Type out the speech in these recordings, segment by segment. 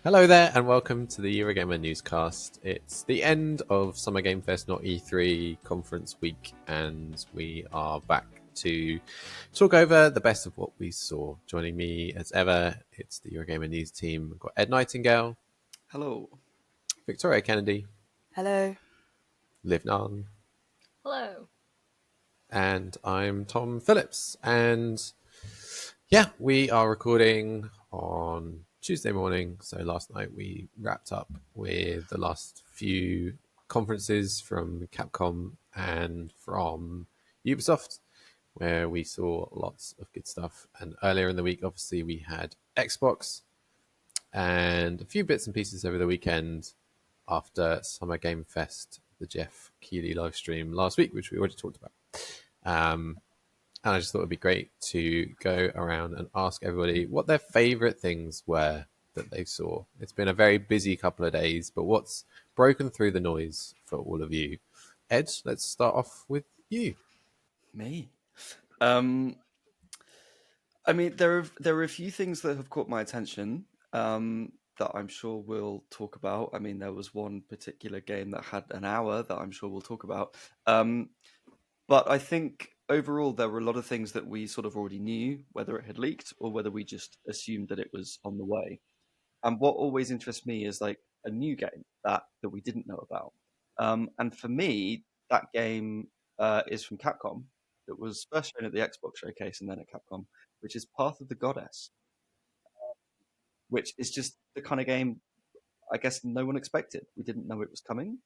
Hello there, and welcome to the Eurogamer newscast. It's the end of Summer Game Fest, not E3 conference week, and we are back to talk over the best of what we saw. Joining me as ever, it's the Eurogamer news team. We've got Ed Nightingale. Hello. Victoria Kennedy. Hello. Liv Nunn. Hello. And I'm Tom Phillips. And yeah, we are recording on Tuesday morning. So last night we wrapped up with the last few conferences from Capcom and from Ubisoft, where we saw lots of good stuff. And earlier in the week, obviously, we had Xbox and a few bits and pieces over the weekend after Summer Game Fest, the Jeff Keighley live stream last week, which we already talked about. And I just thought it'd be great to go around and ask everybody what their favorite things were that they saw. It's been a very busy couple of days, but what's broken through the noise for all of you? Ed, let's start off with you. Me. I mean, there are a few things that have caught my attention that I'm sure we'll talk about. I mean, there was one particular game that had an hour that I'm sure we'll talk about. But I think overall there were a lot of things that we sort of already knew, whether it had leaked or whether we just assumed that it was on the way. And what always interests me is like a new game that we didn't know about. And for me, that game is from Capcom. It was first shown at the Xbox showcase and then at Capcom, which is Path of the Goddess, which is just the kind of game I guess no one expected. We didn't know it was coming.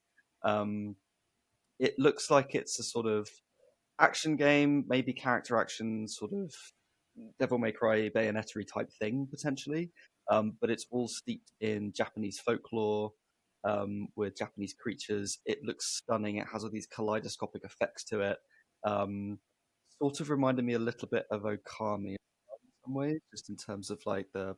It looks like it's a sort of action game, maybe character action, sort of Devil May Cry, Bayonetta type thing, potentially. But it's all steeped in Japanese folklore with Japanese creatures. It looks stunning. It has all these kaleidoscopic effects to it. Sort of reminded me a little bit of Okami in some ways, just in terms of like the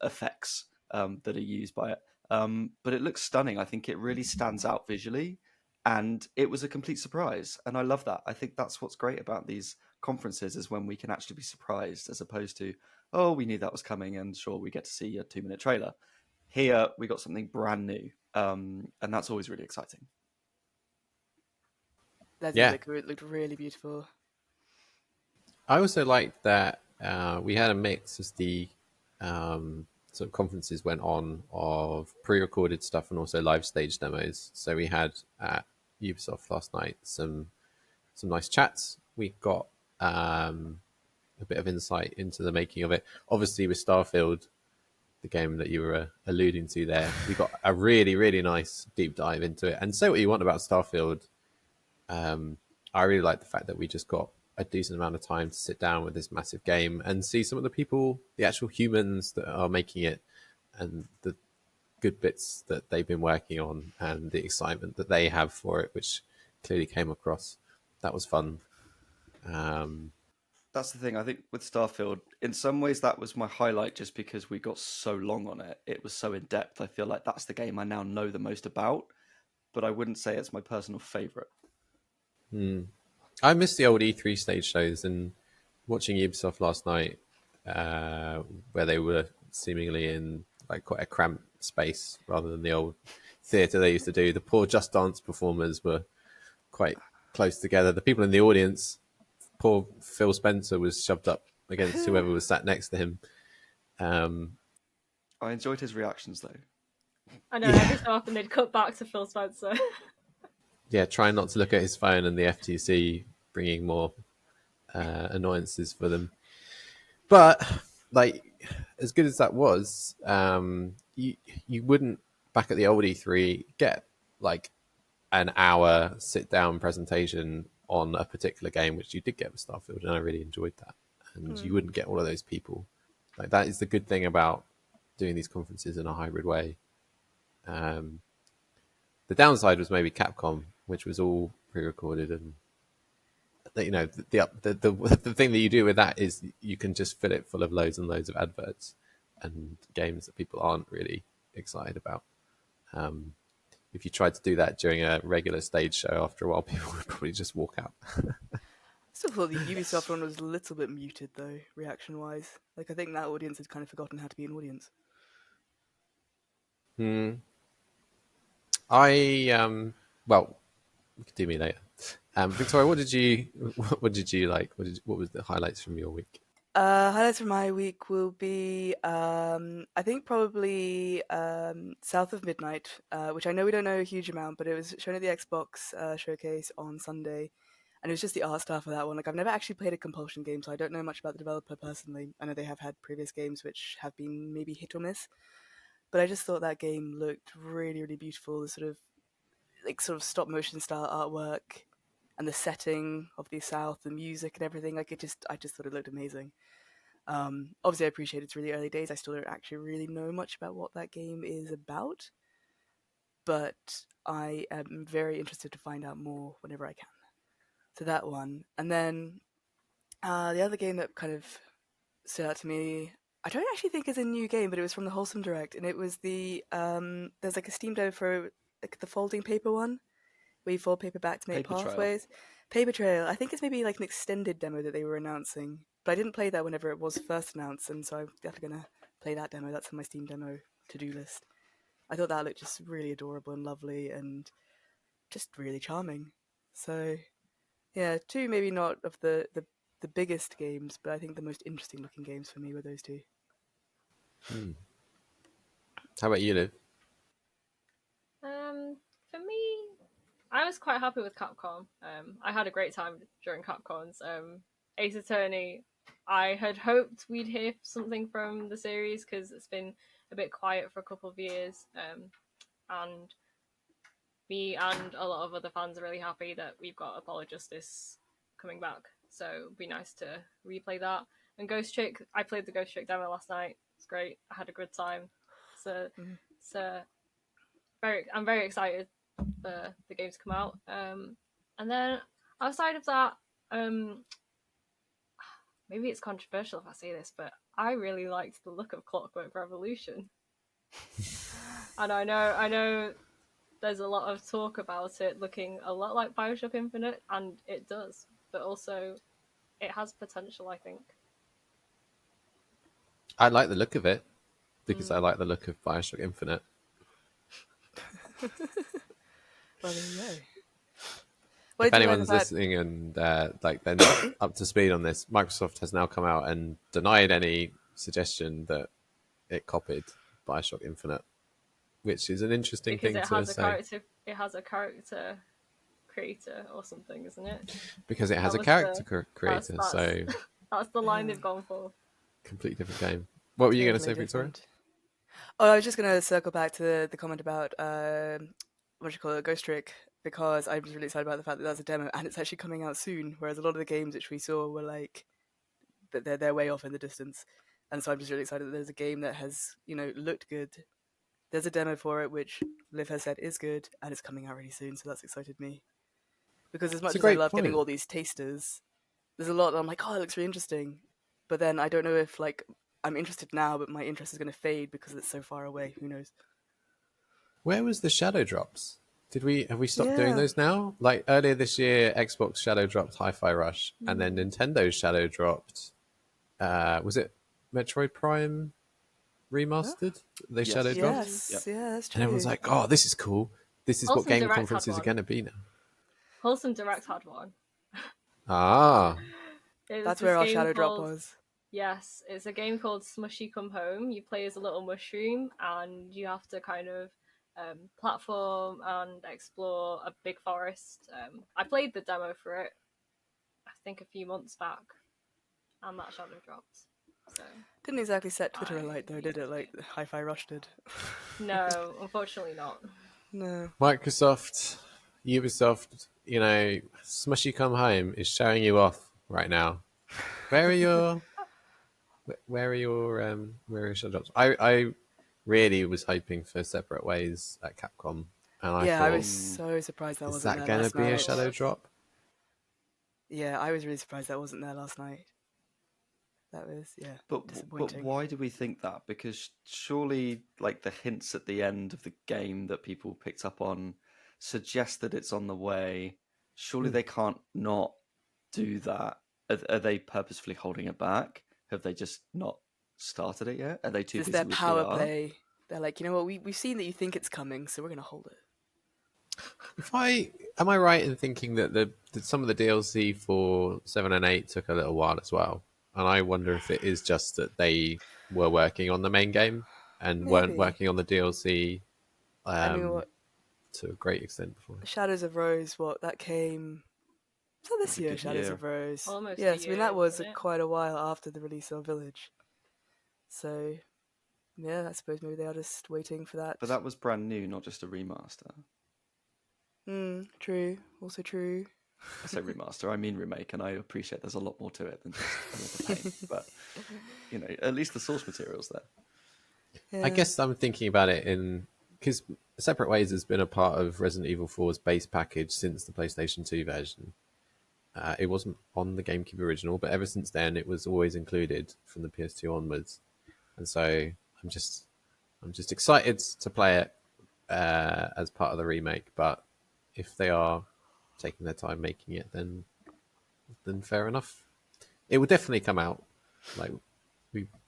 effects that are used by it. But it looks stunning. I think it really stands out visually. And it was a complete surprise. And I love that. I think that's what's great about these conferences is when we can actually be surprised as opposed to, oh, we knew that was coming and sure, we get to see a 2-minute trailer. Here, we got something brand new. And that's always really exciting. It looked really beautiful. I also liked that we had a mix as the sort of conferences went on of pre-recorded stuff and also live stage demos. So we had at Ubisoft last night some nice chats. We got a bit of insight into the making of it. Obviously with Starfield, the game that you were alluding to there, we got a really, really nice deep dive into it. And say what you want about Starfield, I really like the fact that we just got a decent amount of time to sit down with this massive game and see some of the people, the actual humans that are making it and the good bits that they've been working on and the excitement that they have for it, which clearly came across. That was fun. That's the thing. I think with Starfield, in some ways that was my highlight just because we got so long on it. It was so in depth. I feel like that's the game I now know the most about, but I wouldn't say it's my personal favorite. I missed the old E3 stage shows and watching Ubisoft last night, where they were seemingly in like quite a cramped space rather than the old theatre they used to do. The poor Just Dance performers were quite close together. The people in the audience, poor Phil Spencer was shoved up against whoever was sat next to him. I enjoyed his reactions though. I know, every so often they'd cut back to Phil Spencer. Yeah, trying not to look at his phone and the FTC bringing more annoyances for them. But like, as good as that was, you wouldn't back at the old E3 get like an hour sit down presentation on a particular game, which you did get with Starfield, and I really enjoyed that. And you wouldn't get all of those people. Like that is the good thing about doing these conferences in a hybrid way. The downside was maybe Capcom, which was all pre-recorded, and you know the thing that you do with that is you can just fill it full of loads and loads of adverts and games that people aren't really excited about. If you tried to do that during a regular stage show, after a while, people would probably just walk out. still thought the Ubisoft one was a little bit muted though, reaction-wise. Like I think that audience had kind of forgotten how to be an audience. Well, you can do me later. Victoria, what did you like? What was the highlights from your week? Highlights from my week will be, I think probably South of Midnight, which I know we don't know a huge amount, but it was shown at the Xbox showcase on Sunday, and it was just the art style for that one. Like I've never actually played a Compulsion game, so I don't know much about the developer personally. I know they have had previous games which have been maybe hit or miss, but I just thought that game looked really, really beautiful. The sort of stop motion style artwork and the setting of the South, the music and everything. I just thought it looked amazing. Obviously, I appreciate it's really early days. I still don't actually really know much about what that game is about, but I am very interested to find out more whenever I can. So that one, and then the other game that kind of stood out to me, I don't actually think is a new game, but it was from the Wholesome Direct, and it was the there's like a Steam demo for like the folding paper one, where you fold paper back to make Paper Trail. pathways. Paper Trail. I think it's maybe like an extended demo that they were announcing, but I didn't play that whenever it was first announced, and so I'm definitely gonna play that demo. That's on my Steam demo to-do list. I thought that looked just really adorable and lovely, and just really charming. So, yeah, two maybe not of the biggest games, but I think the most interesting looking games for me were those two. How about you, Liv? For me, I was quite happy with Capcom. I had a great time during Capcom's Ace Attorney. I had hoped we'd hear something from the series because it's been a bit quiet for a couple of years, and me and a lot of other fans are really happy that we've got Apollo Justice coming back. So it'd be nice to replay that. And Ghost Trick, I played the Ghost Trick demo last night. It's great. I had a good time. So I'm very excited for the game to come out. And then outside of that, maybe it's controversial if I say this, but I really liked the look of Clockwork Revolution. And I know there's a lot of talk about it looking a lot like Bioshock Infinite, and it does, but also it has potential, I think. I like the look of it because I like the look of Bioshock Infinite. Well, there you go. If anyone's listening and like they're not up to speed on this, Microsoft has now come out and denied any suggestion that it copied Bioshock Infinite, which is an interesting because thing to say. It has a character creator or something, isn't it? Because it has That a was character creator, that's- so That's the line they've gone for. completely different game. What were you going to say, Totally Victoria? different. Oh, I was just going to circle back to the comment about what do you call it, Ghost Trick, because I was really excited about the fact that that's a demo and it's actually coming out soon. Whereas a lot of the games which we saw were like they're way off in the distance, and so I'm just really excited that there's a game that has looked good. There's a demo for it which Liv has said is good, and it's coming out really soon. So that's excited me, because as much as I love getting all these tasters, there's a lot that I'm like, oh, it looks really interesting, but then I don't know if like I'm interested now, but my interest is going to fade because it's so far away. Who knows? Where was the shadow drops? Have we stopped doing those now? Like earlier this year, Xbox shadow dropped Hi-Fi Rush, and then Nintendo shadow dropped. Was it Metroid Prime Remastered? They shadow dropped. Yes, yeah, that's true. And everyone's like, "Oh, this is cool. This is what game conferences are going to be now." Wholesome Direct had one. Ah, that's where our shadow drop was. Yes, it's a game called Smushy Come Home. You play as a little mushroom, and you have to kind of platform and explore a big forest. I played the demo for it, I think a few months back, and that shadow dropped. So didn't exactly set Twitter alight though, did it? Like Hi-Fi Rush did. No, unfortunately not. No. Microsoft, Ubisoft, Smushy Come Home is showing you off right now. Where are your shadow drops? I really was hoping for Separate Ways at Capcom, and I was so surprised that wasn't there. Is that going to be a shadow drop? Yeah, I was really surprised that wasn't there last night. That was disappointing. But why do we think that? Because surely, like the hints at the end of the game that people picked up on suggest that it's on the way. Surely they can't not do that are they purposefully holding it back? Have they just not started it yet? Are they too This is busy their with power VR? play. They're like, you know what? We've seen that you think it's coming, so we're gonna hold it. Am I right in thinking that that some of the DLC for 7 and 8 took a little while as well? And I wonder if it is just that they were working on the main game and weren't Maybe. working on the DLC I mean, um, what to a great extent before. Shadows of Rose? What that came? Was that It was this a year? good Shadows year. of Rose. Almost a Yes, I mean year, that was wasn't it? quite a while after the release of Village. So yeah, I suppose maybe they are just waiting for that. But that was brand new, not just a remaster. True. Also true. I say remaster, I mean remake, and I appreciate there's a lot more to it than just another paint. But at least the source material's there. Yeah. I guess I'm thinking about it because Separate Ways has been a part of Resident Evil 4's base package since the PlayStation 2 version. It wasn't on the GameCube original, but ever since then, it was always included from the PS2 onwards. And so I'm just excited to play it as part of the remake. But if they are taking their time making it, then fair enough. It will definitely come out. Like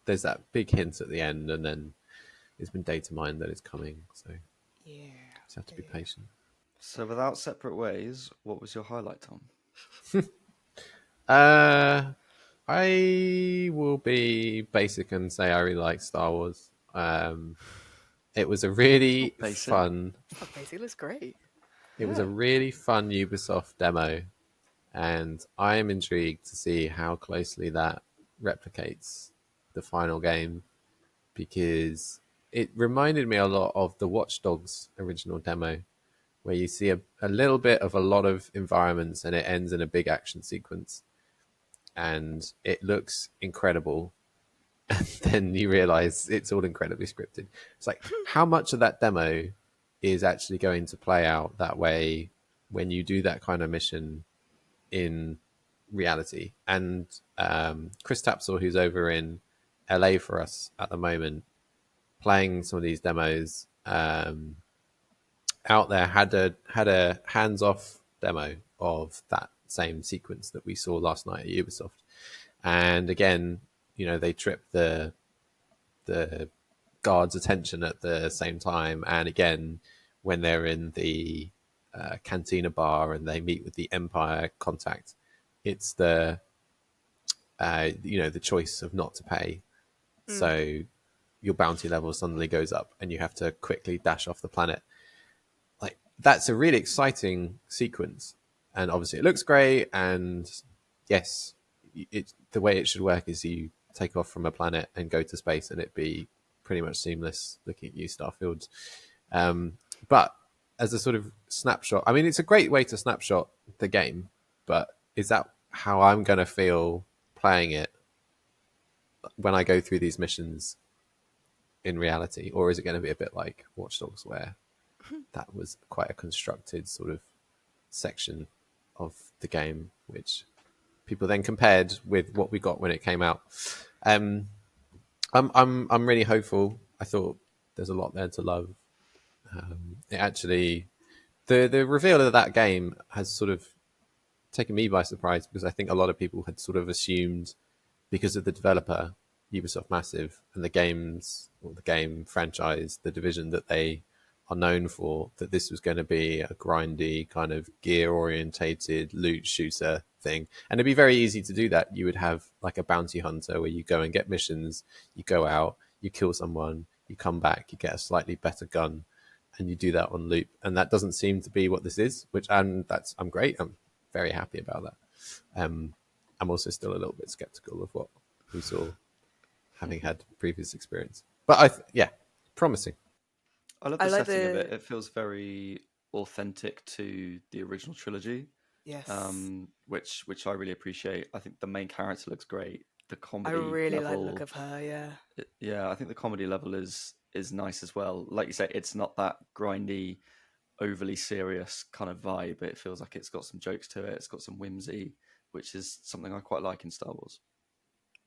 there's that big hint at the end, and then it's been data mined that it's coming. So Yeah. just have to be patient. So without Separate Ways, what was your highlight, Tom? I will be basic and say I really like Star Wars. It was a really Basic. fun. Oh, basically, looks great. It was a really fun Ubisoft demo, and I am intrigued to see how closely that replicates the final game, because it reminded me a lot of the Watch Dogs original demo, where you see a little bit of a lot of environments and it ends in a big action sequence, and it looks incredible. And then you realize it's all incredibly scripted. It's like, how much of that demo is actually going to play out that way when you do that kind of mission in reality? And Chris Tapsell, who's over in LA for us at the moment, playing some of these demos out there, had a hands-off demo of that same sequence that we saw last night at Ubisoft. And again, they trip the guard's attention at the same time. And again, when they're in the cantina bar and they meet with the Empire contact, it's the the choice of not to pay. So your bounty level suddenly goes up and you have to quickly dash off the planet. Like, that's a really exciting sequence, and obviously it looks great. And yes, the way it should work is you take off from a planet and go to space, and it be pretty much seamless looking at you, Starfield. But as a sort of snapshot, I mean, it's a great way to snapshot the game, but is that how I'm going to feel playing it when I go through these missions in reality? Or is it going to be a bit like Watch Dogs, where that was quite a constructed sort of section of the game, which people then compared with what we got when it came out? I'm really hopeful. I thought there's a lot there to love. It actually, the reveal of that game has sort of taken me by surprise, because I think a lot of people had sort of assumed, because of the developer, Ubisoft Massive, and the game franchise, The Division, that they are known for, that this was going to be a grindy kind of gear orientated loot shooter thing. And it'd be very easy to do that. You would have like a bounty hunter where you go and get missions, you go out, you kill someone, you come back, you get a slightly better gun, and you do that on loop. And that doesn't seem to be what this is, which I'm great. I'm very happy about that. I'm also still a little bit skeptical of what we saw, having had previous experience. But promising. I love I the like setting of it. the- It feels very authentic to the original trilogy, Yes. which I really appreciate. I think the main character looks great. The I comedy really like the level, look of her. Yeah. yeah, I think the comedy level is nice as well. Like you say, it's not that grindy, overly serious kind of vibe. It feels like it's got some jokes to it. It's got some whimsy, which is something I quite like in Star Wars.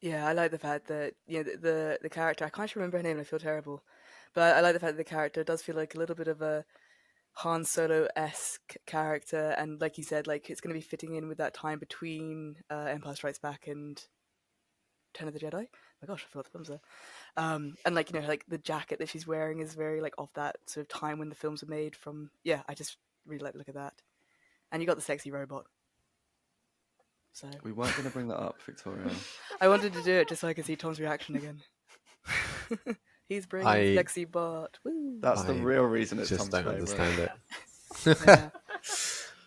Yeah, I like the fact that the character, I can't remember her name and I feel terrible, but I like the fact that the character does feel like a little bit of a Han Solo-esque character, and like you said, like it's going to be fitting in with that time between Empire Strikes Back and Return of the Jedi. Oh my gosh, I forgot the films there. And like, you know, like the jacket that she's wearing is very like of that sort of time when the films were made from. Yeah, I just really like the look of that. And you got the sexy robot. So We weren't going to bring that up, Victoria. I wanted to do it just so I could see Tom's reaction again. He's bringing I- sexy bot. Woo. That's the I real reason it's just Tom's don't favourite. understand it. Yeah.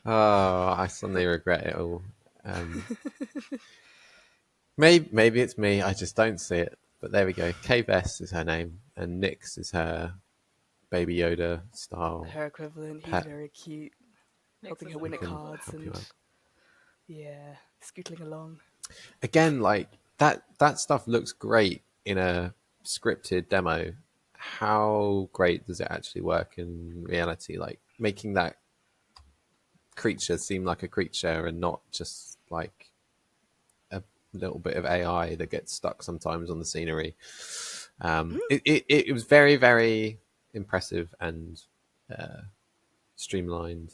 Oh, I suddenly regret it all. Maybe it's me. I just don't see it. But there we go. Kay Bess is her name, and Nyx is her Baby Yoda style. Her equivalent. He's Pat. very cute, helping Mixes her win and at Can cards help you and out. yeah, scootling along. Again, like that stuff looks great in a scripted demo. How great does it actually work in reality? Like making that creature seem like a creature and not just like a little bit of AI that gets stuck sometimes on the scenery. It was very, very impressive and streamlined.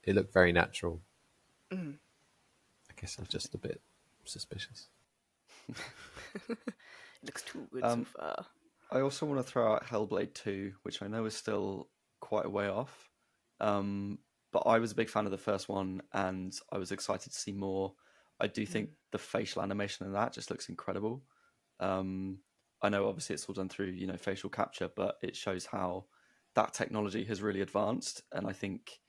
It looked very natural. Mm. I guess I'm just a bit suspicious. It looks too good so far. I also want to throw out Hellblade 2, which I know is still quite a way off. But I was a big fan of the first one, and I was excited to see more. I do think the facial animation in that just looks incredible. I know obviously it's all done through, you know, facial capture, but it shows how that technology has really advanced. And I think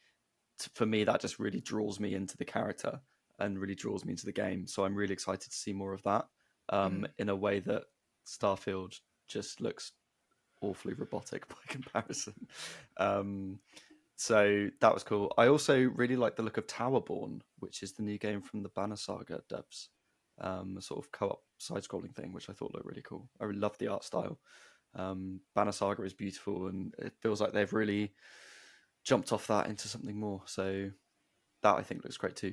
for me, that just really draws me into the character and really draws me into the game. So I'm really excited to see more of that in a way that Starfield just looks awfully robotic by comparison. So that was cool. I also really like the look of Towerborn, which is the new game from the Banner Saga devs. A sort of co-op side-scrolling thing, which I thought looked really cool. I really love the art style. Banner Saga is beautiful, and it feels like they've really jumped off that into something more. So that I think looks great too.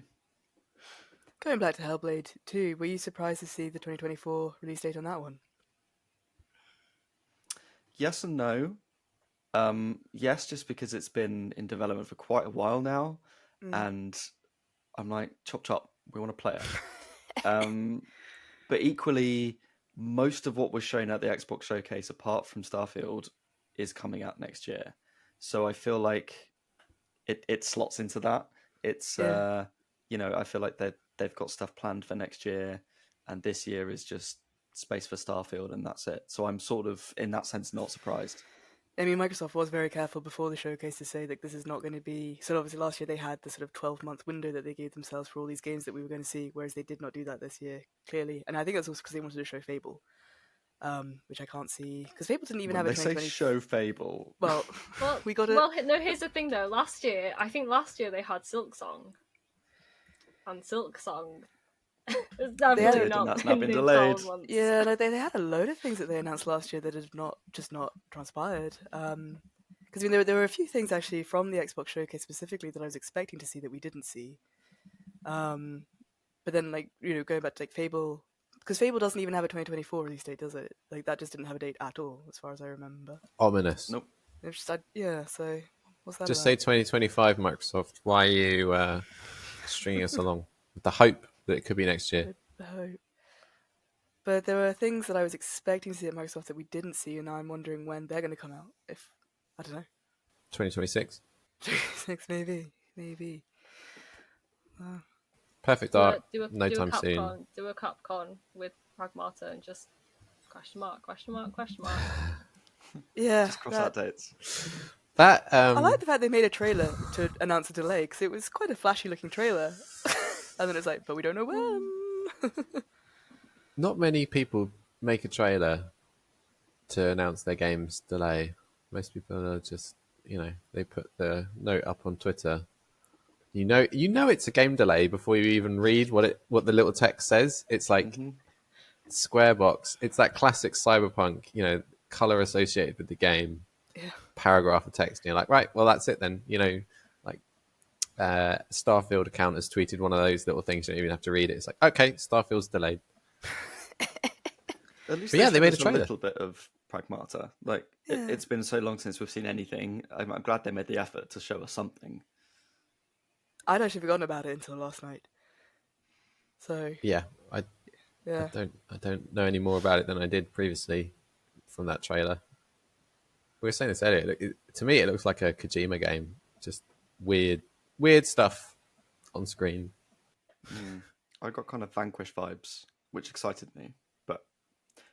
Going back to Hellblade 2, were you surprised to see the 2024 release date on that one? Yes and no. Yes, just because it's been in development for quite a while now, and I'm like, chop chop, we want to play it. But equally, most of what was shown at the Xbox showcase, apart from Starfield, is coming out next year. So I feel like it slots into that. It's you know, I feel like they've got stuff planned for next year, and this year is just space for Starfield, and that's it. So I'm sort of, in that sense, not surprised. I mean, Microsoft was very careful before the showcase to say that this is not going to be... So obviously last year they had the sort of 12-month window that they gave themselves for all these games that we were going to see, whereas they did not do that this year, clearly. And I think that's also because they wanted to show Fable, which I can't see... Because Fable didn't even have a They say 2020... show Fable. Well, Well, we got it. Well, no. Here's the thing, though. Last year they had Silksong, and Silksong has definitely had- That's been now been in delayed. 12 months. Yeah, no, they had a load of things that they announced last year that had not transpired. Because I mean, there were a few things actually from the Xbox showcase specifically that I was expecting to see that we didn't see. But then, like, you know, going back to like Fable, because Fable doesn't even have a 2024 release date, does it? Like that just didn't have a date at all, as far as I remember. Ominous. Nope. It's just, yeah. So what's that? Just about? say 2025, Microsoft. Why are you stringing us along? With the hope that it could be next year. The hope. But there were things that I was expecting to see at Microsoft that we didn't see, and now I'm wondering when they're going to come out. If I don't know. 2026. 6 maybe. Perfect Do a, art. do a, No do time a Capcom, soon. Do a Capcom with Pragmata and just question mark. Yeah, Just cross out dates. That I like the fact they made a trailer to announce a delay because it was quite a flashy looking trailer, and then it's like, but we don't know when. not many people make a trailer to announce their game's delay. Most people are just, you know, they put the note up on Twitter. You know it's a game delay before you even read what the little text says. It's like square box. It's that classic cyberpunk, you know, color associated with the game. Yeah. Paragraph of text. And you're like, right, well that's it then. You know, like Starfield account has tweeted one of those little things. You don't even have to read it. It's like, okay, Starfield's delayed. At least But yeah, they showed made a us trailer. little bit of Pragmata. Like Yeah. it's been so long since we've seen anything. I'm glad they made the effort to show us something. I'd actually forgotten about it until last night. So Yeah, I yeah, don't know any more about it than I did previously from that trailer. We were saying this earlier. To me, it looks like a Kojima game. Just weird stuff on screen. I got kind of Vanquish vibes, which excited me. But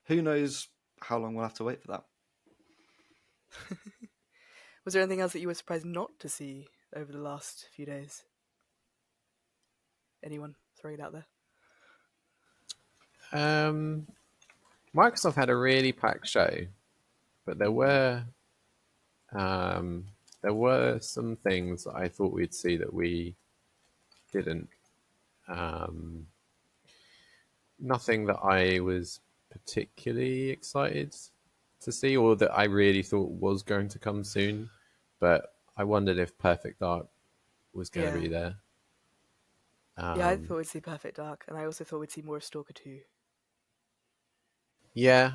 who knows how long we'll have to wait for that. was there anything else that you were surprised not to see over the last few days? Anyone throwing it out there? Microsoft had a really packed show, but there were some things that I thought we'd see that we didn't. Nothing that I was particularly excited to see, or that I really thought was going to come soon. But I wondered if Perfect Dark was going to Yeah. be there. Yeah, I thought we'd see Perfect Dark, and I also thought we'd see more of Stalker 2. Yeah,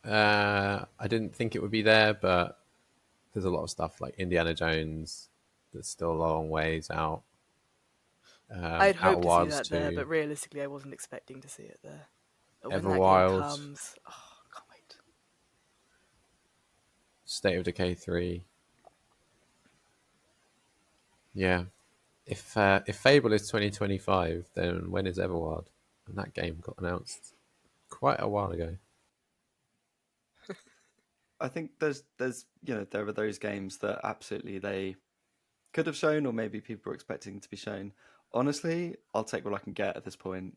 I didn't think it would be there, but there's a lot of stuff like Indiana Jones that's still a long ways out. I'd Outer hoped to see Wilds that there, 2, but realistically, I wasn't expecting to see it there. But when that game Everwild, comes, oh, can't wait. State of Decay 3. Yeah, if Fable is 2025, then when is Everwild? And that game got announced quite a while ago. I think there's there are those games that absolutely they could have shown, or maybe people were expecting to be shown. Honestly, I'll take what I can get at this point.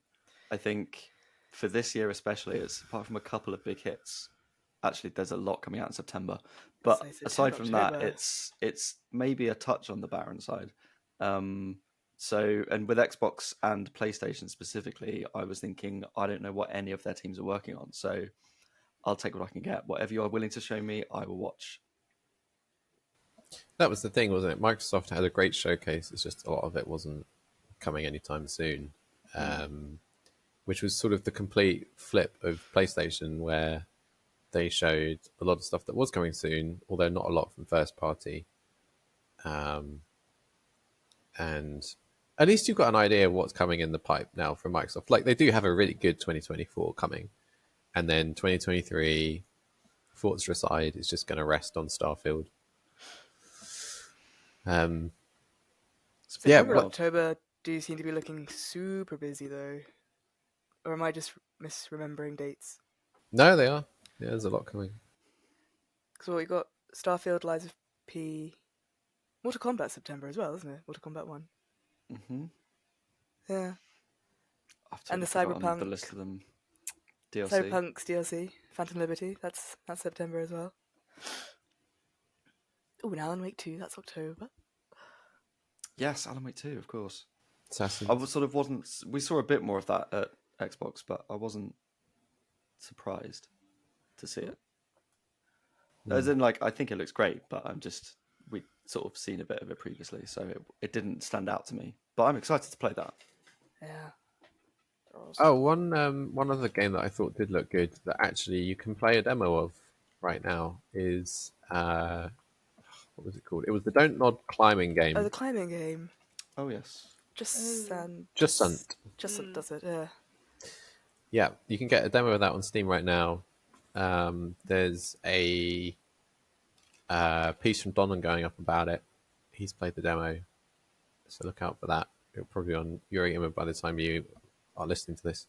I think for this year especially, it's apart from a couple of big hits. Actually, there's a lot coming out in September, but So September, aside from that, October. it's maybe a touch on the barren side. So, and with Xbox and PlayStation specifically, I was thinking I don't know what any of their teams are working on, so I'll take what I can get. Whatever you are willing to show me, I will watch. That was the thing, wasn't it? Microsoft had a great showcase. It's just a lot of it wasn't coming anytime soon, which was sort of the complete flip of PlayStation, where they showed a lot of stuff that was coming soon, although not a lot from first party. And at least you've got an idea of what's coming in the pipe now from Microsoft. Like, they do have a really good 2024 coming. And then 2023, Forza Side is just going to rest on Starfield. September, what- October do seem to be looking super busy though. Or am I just misremembering dates? No, they are. Yeah, there's a lot coming. Because we got Starfield, Lies of P, Mortal Kombat September as well, isn't it? Mortal Kombat 1. Mm-hmm. Yeah. I've And the totally forgotten the Cyberpunk. list of them. DLC. Cyberpunk's DLC, Phantom Liberty, that's September as well. Oh, and Alan Wake 2, that's October. Yes, Alan Wake 2, of course. Assassins. I wasn't. We saw a bit more of that at Xbox, but I wasn't surprised to see it. As in, like, I think it looks great, but we'd sort of seen a bit of it previously, so it didn't stand out to me. But I'm excited to play that. Yeah. Oh, one other game that I thought did look good that actually you can play a demo of right now is what was it called? It was the Don't Nod climbing game. Oh, the climbing game. Oh yes. Just Just does it, yeah. Yeah, you can get a demo of that on Steam right now. There's a piece from Donan going up about it. He's played the demo, so look out for that. It'll probably be on Eurogamer by the time you are listening to this.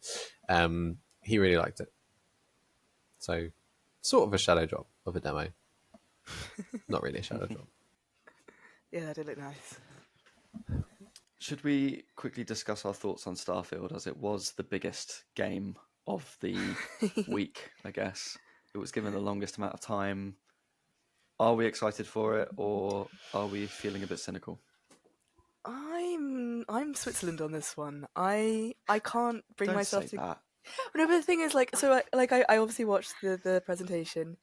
He really liked it. So, sort of a shadow drop of a demo. Not really a shadow drop. Yeah, that did look nice. Should we quickly discuss our thoughts on Starfield, as it was the biggest game of the week, I guess? It was given the longest amount of time. Are we excited for it, or are we feeling a bit cynical? I'm Switzerland on this one. I can't bring Don't myself say to. that. No, but the thing is, like, so I obviously watched the presentation,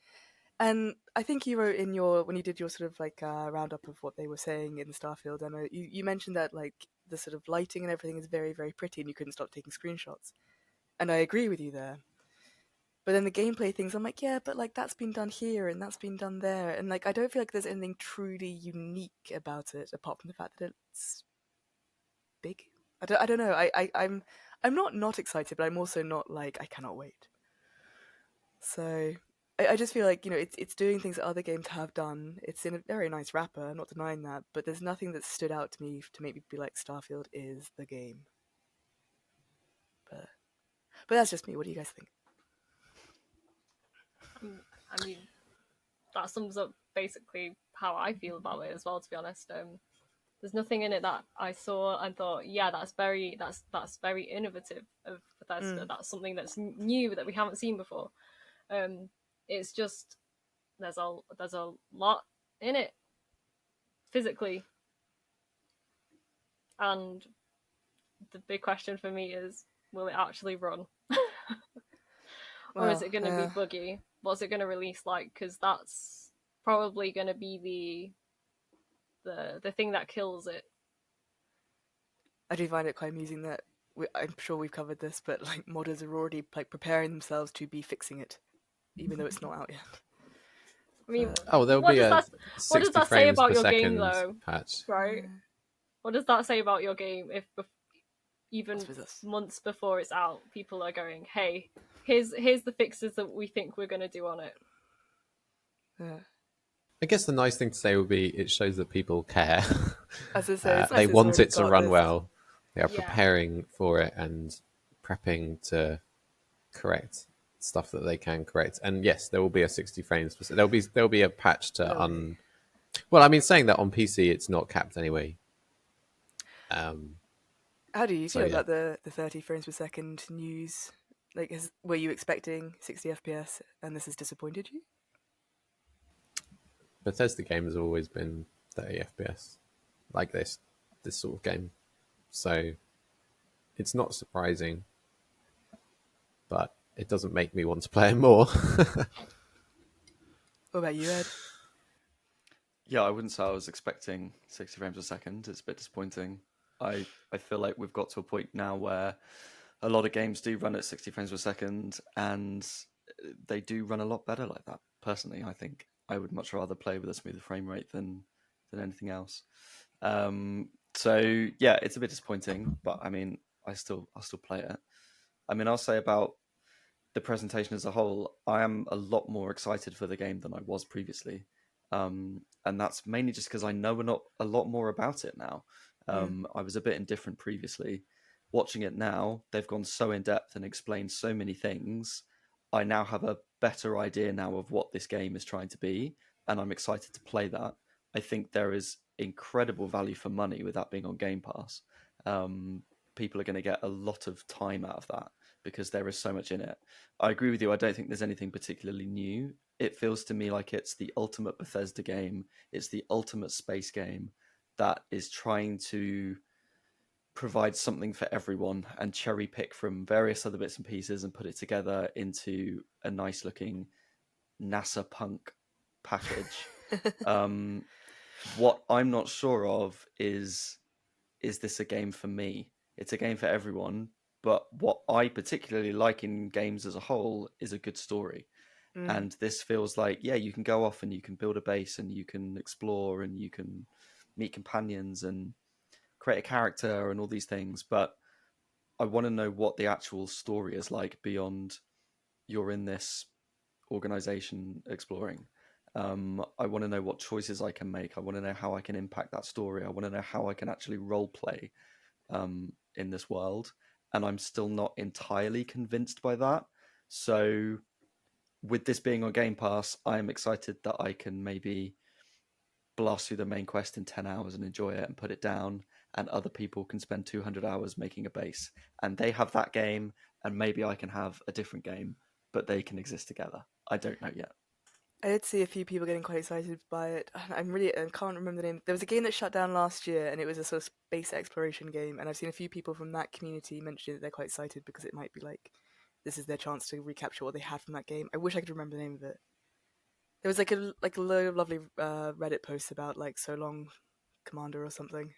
and I think you wrote in when you did your sort of like roundup of what they were saying in the Starfield demo, you mentioned that like the sort of lighting and everything is very, very pretty, and you couldn't stop taking screenshots. And I agree with you there. But then the gameplay things, I'm like, yeah, but like that's been done here and that's been done there, and like I don't feel like there's anything truly unique about it apart from the fact that it's big. I don't know. I'm not excited, but I'm also not like I cannot wait. So I just feel like it's doing things that other games have done. It's in a very nice wrapper. I'm not denying that, but there's nothing that stood out to me to make me be like Starfield is the game. But that's just me. What do you guys think? I mean, that sums up basically how I feel about it as well. To be honest, there's nothing in it that I saw and thought, yeah, that's very innovative of Bethesda. That's something that's new that we haven't seen before. It's just there's a lot in it physically, and the big question for me is, will it actually run? Or is it going to be buggy? What's it going to release like? Because that's probably going to be the thing that kills it. I do find it quite amusing that I'm sure we've covered this, but like modders are already like preparing themselves to be fixing it, even though it's not out yet. I mean, there'll be a 60 what does that say frames about per your second game, though? patch. Right? What does that say about your game if even months before it's out, people are going, "Hey, here's the fixes that we think we're going to do on it." Yeah. I guess the nice thing to say would be it shows that people care. As I say, it's nice they it's want already it to got run this. well. They are Yeah. preparing for it and prepping to correct stuff that they can correct. And yes, there will be a 60 frames per second. There'll be a patch to Well, I mean, saying that on PC, it's not capped anyway. How do you feel yeah. about the 30 frames per second news? Like, were you expecting 60 FPS and this has disappointed you? Bethesda games have always been 30 FPS, like this sort of game. So it's not surprising, but it doesn't make me want to play it more. What about you, Ed? Yeah, I wouldn't say I was expecting 60 frames a second. It's a bit disappointing. I feel like we've got to a point now where a lot of games do run at 60 frames per second, and they do run a lot better like that. Personally, I think I would much rather play with a smoother frame rate than anything else. So yeah, it's a bit disappointing, but I mean, I'll still play it. I mean, I'll say about the presentation as a whole, I am a lot more excited for the game than I was previously. And that's mainly just because I know a lot more about it now. I was a bit indifferent previously. Watching it now, they've gone so in depth and explained so many things. I now have a better idea now of what this game is trying to be, and I'm excited to play that. I think there is incredible value for money with that being on Game Pass. People are going to get a lot of time out of that because there is so much in it. I agree with you. I don't think there's anything particularly new. It feels to me like it's the ultimate Bethesda game. It's the ultimate space game that is trying to provide something for everyone and cherry pick from various other bits and pieces and put it together into a nice looking NASA punk package. What I'm not sure of is this a game for me? It's a game for everyone, but what I particularly like in games as a whole is a good story. And this feels like, yeah, you can go off and you can build a base and you can explore and you can meet companions and create a character and all these things, but I want to know what the actual story is like beyond you're in this organization exploring. I want to know what choices I can make. I want to know how I can impact that story. I want to know how I can actually role play in this world. And I'm still not entirely convinced by that. So with this being on Game Pass, I'm excited that I can maybe blast through the main quest in 10 hours and enjoy it and put it down, and other people can spend 200 hours making a base. And they have that game, and maybe I can have a different game, but they can exist together. I don't know yet. I did see a few people getting quite excited by it. I can't remember the name. There was a game that shut down last year, and it was a sort of space exploration game. And I've seen a few people from that community mention that they're quite excited because it might be like this is their chance to recapture what they had from that game. I wish I could remember the name of it. There was like a load of lovely Reddit posts about like So Long Commander or something.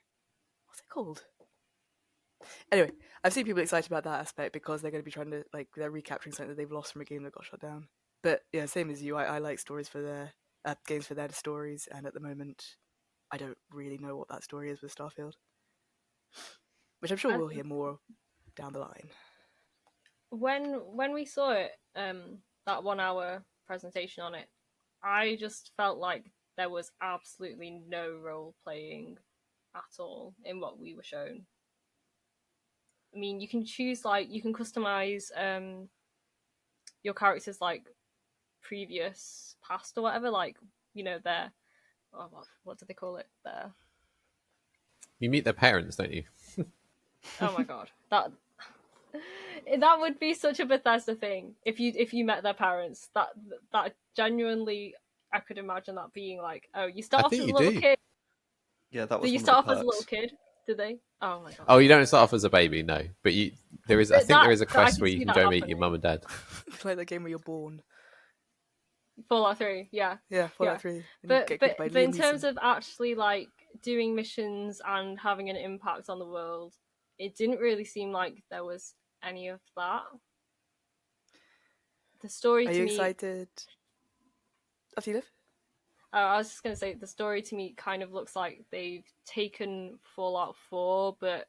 What's it called? Anyway, I've seen people excited about that aspect because they're going to be trying to they're recapturing something that they've lost from a game that got shut down. But yeah, same as you, I like stories for their games for their stories, and at the moment, I don't really know what that story is with Starfield, which I'm sure we'll hear more down the line. When we saw it, that 1 hour presentation on it, I just felt like there was absolutely no role playing at all in what we were shown. I mean, you can choose you can customize your characters previous past or whatever, their what do they call it? Their You meet their parents, don't you? oh my god, that would be such a Bethesda thing if you met their parents. That genuinely, I could imagine that being you start off as a little kid. Yeah, that was. Do you one start of the off as a perks. little kid? Do they? Oh my god. Oh, you don't start off as a baby, no. But there is. I think there is a I quest can where you see can that go meet happening. your mum and dad. It's like that game where you're born. Fallout 3, yeah. Yeah, Fallout 3. And you But get greeted by in Liam terms Neeson. of actually doing missions and having an impact on the world, it didn't really seem like there was any of that. The story Are to you me, excited? After you live? I was just gonna say the story to me kind of looks like they've taken Fallout 4 but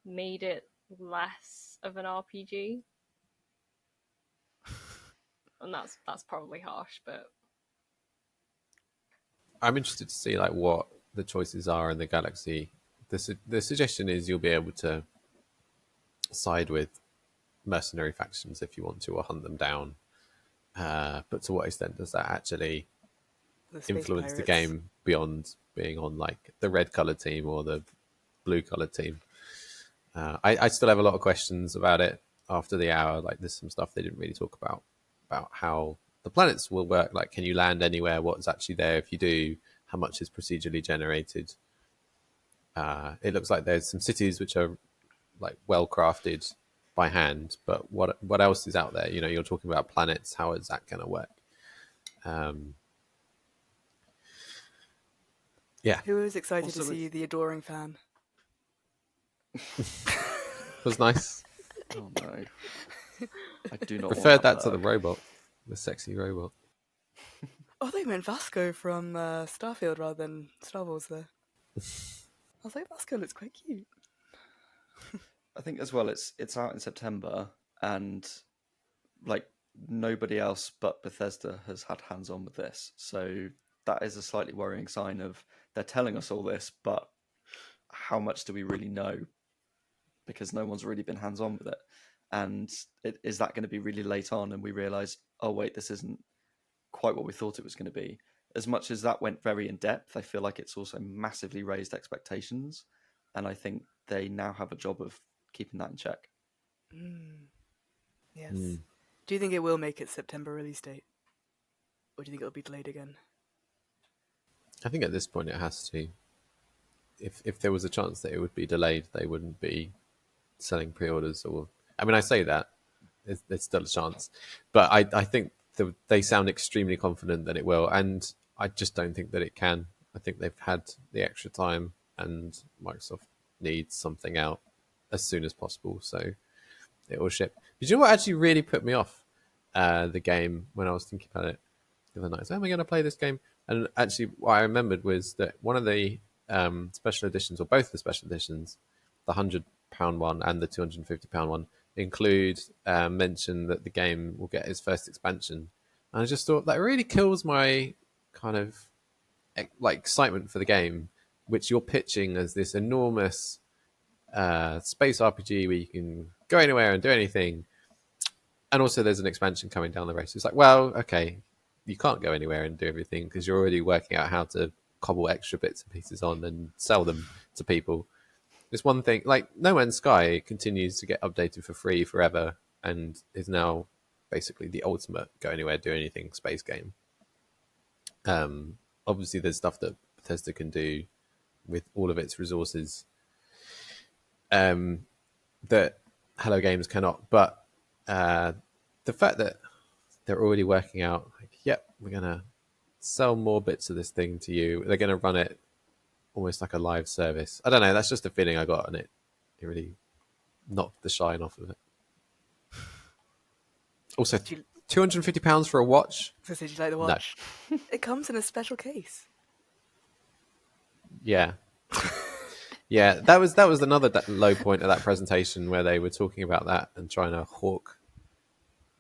made it less of an RPG. And that's probably harsh, but I'm interested to see what the choices are in the galaxy. The suggestion is you'll be able to side with mercenary factions if you want to, or hunt them down. But to what extent does that actually The space influence the pirates. game beyond being on the red colored team or the blue colored team? I still have a lot of questions about it after the hour. There's some stuff they didn't really talk about how the planets will work. Can you land anywhere? What's actually there if you do? How much is procedurally generated? It looks like there's some cities which are well crafted by hand, but what else is out there? You're talking about planets. How is that going to work? Yeah, Who was excited Also, to see the adoring fan? it was nice. Oh no, I do not. Preferred want that to the robot, the sexy robot. Oh, they meant Vasco from Starfield rather than Star Wars there. I was like, Vasco looks quite cute. I think as well, it's out in September, and nobody else but Bethesda has had hands on with this. So that is a slightly worrying sign of they're telling us all this, but how much do we really know? Because no one's really been hands on with it. And is that going to be really late on and we realise, oh wait, this isn't quite what we thought it was going to be? As much as that went very in depth, I feel like it's also massively raised expectations. And I think they now have a job of keeping that in check. Yes. Do you think it will make its September release date? Or do you think it'll be delayed again? I think at this point it has to. If there was a chance that it would be delayed, they wouldn't be selling pre-orders. I say that there's still a chance, but I think they sound extremely confident that it will, and I just don't think that it can. I think they've had the extra time, and Microsoft needs something out as soon as possible, so it will ship. Did you know what actually really put me off the game when I was thinking about it the other night? So, am I going to play this game? And actually, what I remembered was that one of the special editions, or both the special editions, the £100 one and the £250 one, include mention that the game will get its first expansion. And I just thought that really kills my kind of excitement for the game, which you're pitching as this enormous space RPG where you can go anywhere and do anything. And also there's an expansion coming down the road. So it's well, okay, you can't go anywhere and do everything because you're already working out how to cobble extra bits and pieces on and sell them to people. It's one thing, No Man's Sky continues to get updated for free forever and is now basically the ultimate go anywhere, do anything space game. Obviously there's stuff that Bethesda can do with all of its resources that Hello Games cannot, but the fact that they're already working out, yep, we're going to sell more bits of this thing to you. They're going to run it almost like a live service. I don't know. That's just a feeling I got, and it really knocked the shine off of it. Also, Do you, £250 for a watch? so did you like the watch? It comes in a special case. Yeah. Yeah, that was another low point of that presentation where they were talking about that and trying to hawk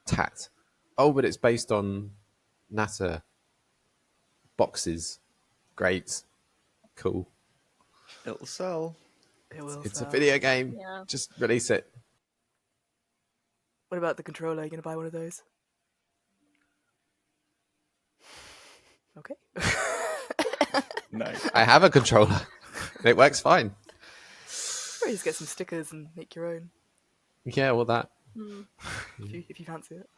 tat. Oh, but it's based on NASA boxes. Great. Cool. It'll sell. It will. It's a sell. video game. Yeah. Just release it. What about the controller? Are you going to buy one of those? Okay. No. I have a controller. It works fine. Or just get some stickers and make your own Yeah, well, that. if you fancy it.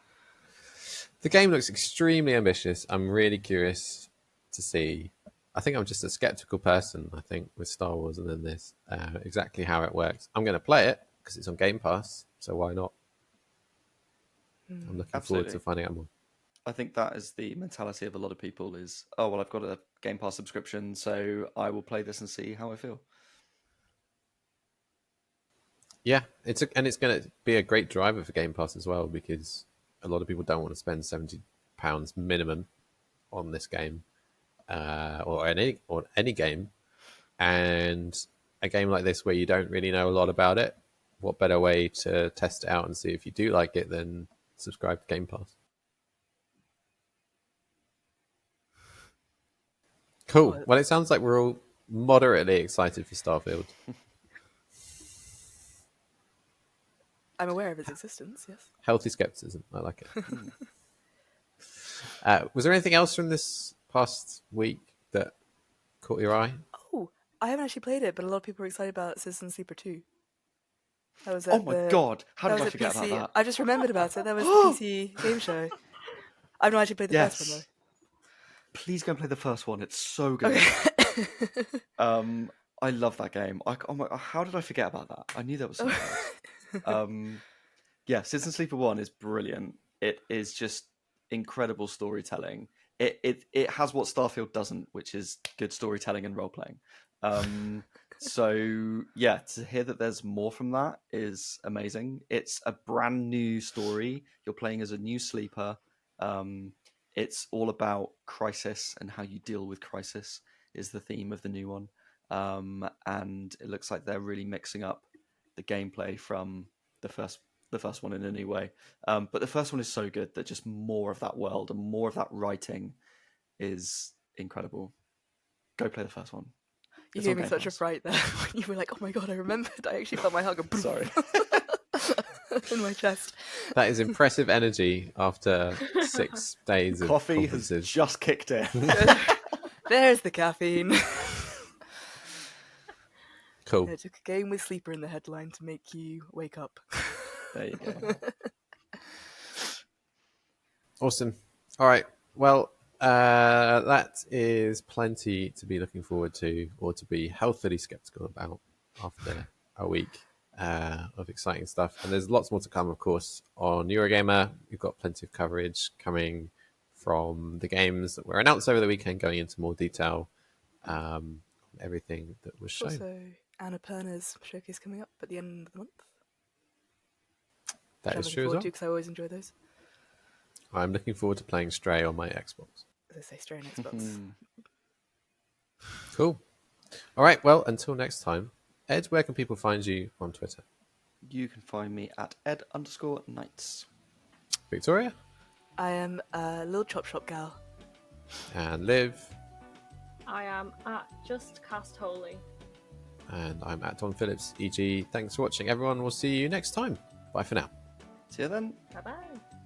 The game looks extremely ambitious. I'm really curious to see. I think I'm just a skeptical person, I think, with Star Wars and then this, exactly how it works. I'm going to play it because it's on Game Pass, so why not? I'm looking forward Absolutely. to finding out more. I think that is the mentality of a lot of people is, oh, well, I've got a Game Pass subscription, so I will play this and see how I feel. Yeah, it's going to be a great driver for Game Pass as well because a lot of people don't want to spend £70 minimum on this game or any game, and a game like this where you don't really know a lot about it. What better way to test it out and see if you do like it than subscribe to Game Pass? Cool. Well, it sounds like we're all moderately excited for Starfield. I'm aware of its existence, yes. Healthy skepticism. I like it. Was there anything else from this past week that caught your eye? Oh, I haven't actually played it, but a lot of people are excited about Citizen Sleeper 2. That was Oh my god, how that did I was at forget PC. about that? I just remembered about it. That was the PC game show. I've not actually played the first one, Yes. Please go and play the first one. It's so good. though. I love that game. Oh my, how did I forget about that? I knew that was something else. Yeah, Citizen Sleeper 1 is brilliant. It is just incredible storytelling. It has what Starfield doesn't, which is good storytelling and role playing. So yeah, to hear that there's more from that is amazing. It's a brand new story. You're playing as a new sleeper. It's all about crisis and how you deal with crisis is the theme of the new one. And it looks like they're really mixing up the gameplay from the first one in a new way. But the first one is so good that just more of that world and more of that writing is incredible. Go play the first one. You It's gave on me Game such a Pass. fright there when you were like, "Oh my god, I remembered." I actually felt my heart go Sorry. in my chest. That is impressive energy after 6 days of Coffee has conferences. just kicked in. There's the caffeine. Cool. It took a game with Sleeper in the headline to make you wake up. There you go. Awesome. All right. Well, that is plenty to be looking forward to or to be healthily skeptical about after a week of exciting stuff. And there's lots more to come, of course, on Eurogamer. We've got plenty of coverage coming from the games that were announced over the weekend, going into more detail on everything that was shown. Also, Annapurna's showcase coming up at the end of the month. That is true as well. Because I always enjoy those. I'm looking forward to playing Stray on my Xbox. As I say, Stray on Xbox. Cool. All right. Well, until next time, Ed, where can people find you on Twitter? You can find me at ed_knights. Victoria? I am a little chop shop gal. And Liv? I am at Just Cast Holy. And I'm at Don Phillips, EG. Thanks for watching, everyone. We'll see you next time. Bye for now. See you then. Bye bye.